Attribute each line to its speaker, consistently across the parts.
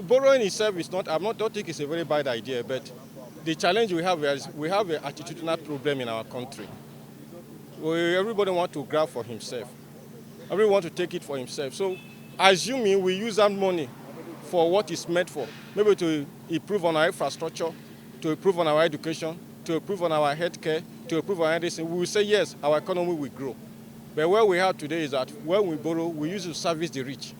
Speaker 1: borrowing itself is not, don't think it's a very bad idea, but the challenge we have is we have an attitudinal problem in our country. Everybody wants to grab for himself. Everyone wants to take it for himself. So assuming we use that money for what it's meant for, maybe to improve on our infrastructure, to improve on our education, to improve on our healthcare, to improve on everything, we will say yes, our economy will grow. But what we have today is that when we borrow, we use to service the rich.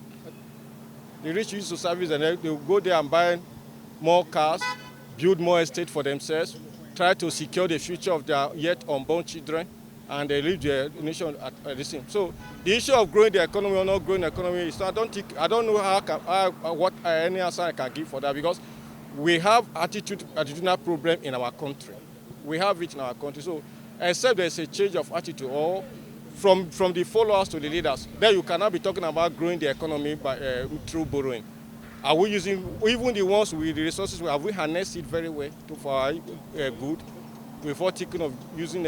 Speaker 1: The rich use to service, and they will go there and buy more cars, build more estate for themselves, try to secure the future of their yet unborn children, and they leave their nation at the same. So the issue of growing the economy or not growing the economy is I don't know what any answer I can give for that, because we have attitudinal problem in our country. We have it in our country. So except there's a change of attitude or from the followers to the leaders, then you cannot be talking about growing the economy through borrowing. Are we using, even the ones with the resources, have we harnessed it very well for our good before thinking of using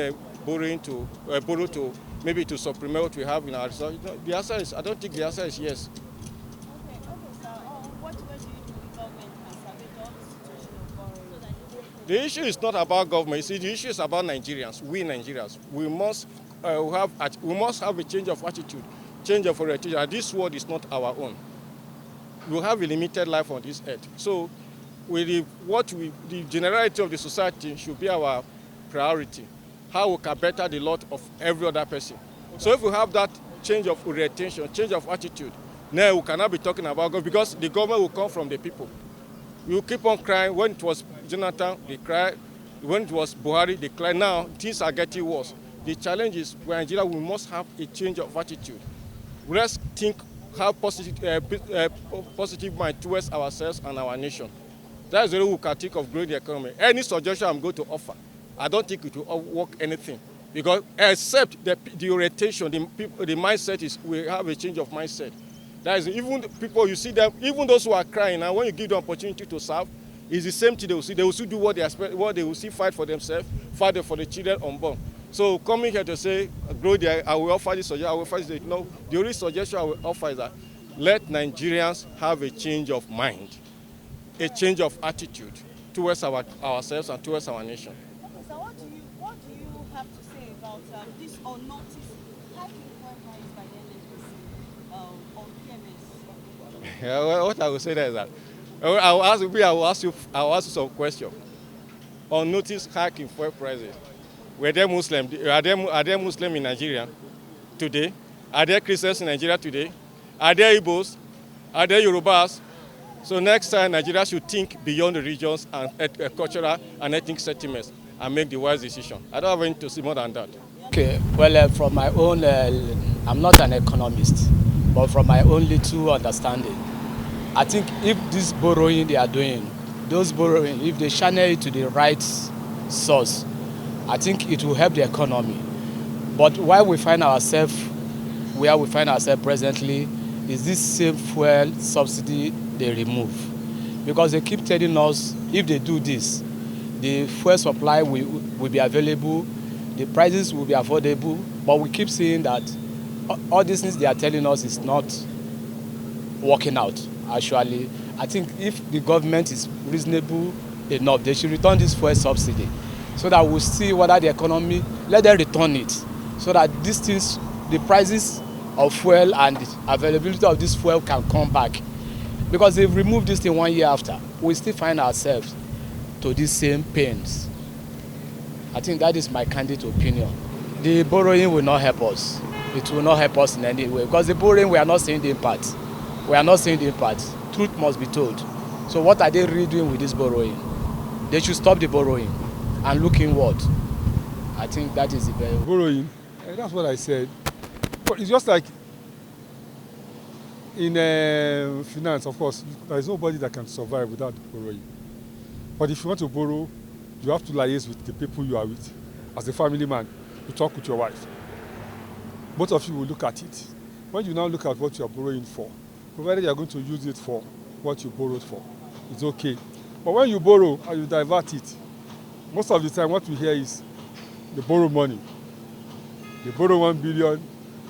Speaker 1: borrow to maybe to supplement what we have in our resources? No, the answer is, I don't think the answer is yes.
Speaker 2: Okay, sir. What do you think the government can salvage on the situation of borrowing?
Speaker 1: The issue is not about government. You see, the issue is about Nigerians. We Nigerians, we must have a change of attitude, change of orientation. This world is not our own. We have a limited life on this earth. So, the generality of the society should be our priority. How we can better the lot of every other person. So if we have that change of orientation, change of attitude, now we cannot be talking about government, because the government will come from the people. We will keep on crying. When it was Jonathan, they cried. When it was Buhari, they cried. Now things are getting worse. The challenge is, in Nigeria, we must have a change of attitude. Let's think, have positive mind towards ourselves and our nation. That is the way we can think of growing the economy. Any suggestion I'm going to offer, I don't think it will work anything, because except the orientation, the mindset is, we have a change of mindset. That is, even people, you see them, even those who are crying, and when you give them opportunity to serve, it's the same thing they will see. They will still do what they expect, what they will see, fight for themselves, fight for the children unborn. So coming here to say, I will offer this suggestion, I will offer this, no, the only suggestion I will offer is that let Nigerians have a change of mind, a change of attitude towards ourselves and towards our nation.
Speaker 2: Okay, so what do you have to say about this unnoticed hiking fuel price by the NNPC on PMS?
Speaker 1: Yeah, well, what I will say there is that I will ask you some questions. Unnoticed hike in fuel prices. Were there Muslims? Are there Muslims in Nigeria today? Are there Christians in Nigeria today? Are there Igbos? Are there Yorubas? So next time, Nigeria should think beyond the regions and cultural and ethnic sentiments and make the wise decision. I don't have anything to say more than that.
Speaker 3: Okay, well, from my own, I'm not an economist, but from my own little understanding, I think if this borrowing they are doing, those borrowing, if they channel it to the right source, I think it will help the economy. But where we find ourselves presently is this same fuel subsidy they remove. Because they keep telling us if they do this, the fuel supply will be available, the prices will be affordable, but we keep seeing that all these things they are telling us is not working out. Actually, I think if the government is reasonable enough, they should return this fuel subsidy so that we'll see whether the economy, let them return it, so that these things, the prices of fuel and the availability of this fuel can come back. Because they've removed this thing 1 year after, we still find ourselves to these same pains. I think that is my candid opinion. The borrowing will not help us. It will not help us in any way, because the borrowing, we are not seeing the impact. We are not seeing the impact. Truth must be told. So what are they really doing with this borrowing? They should stop the borrowing and look inward. I think that is the very
Speaker 4: borrowing. That's what I said. But it's just like in finance, of course, there is nobody that can survive without borrowing. But if you want to borrow, you have to liaise with the people you are with. As a family man, you talk with your wife. Both of you will look at it. When you now look at what you are borrowing for, provided you are going to use it for what you borrowed for, it's okay. But when you borrow and you divert it, most of the time what we hear is they borrow money. They borrow 1 billion.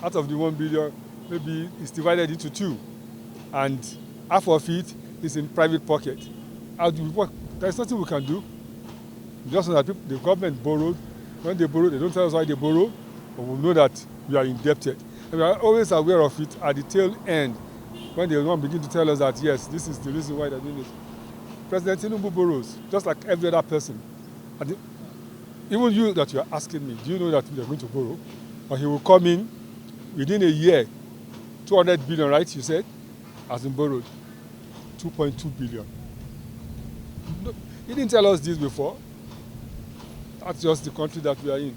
Speaker 4: Out of the 1 billion, maybe it's divided into 2. And half of it is in private pocket. How do we work? There's nothing we can do. Just so that the government borrowed. When they borrow, they don't tell us why they borrow, but we know that we are indebted. And we are always aware of it at the tail end, when they want to begin to tell us that, yes, this is the reason why they're doing this. President Tinubu borrows, just like every other person. And even you that you are asking me, do you know that we are going to borrow? Or he will come in within a year, 200 billion, right, you said, has been borrowed. 2.2 billion. He didn't tell us this before. That's just the country that we are in.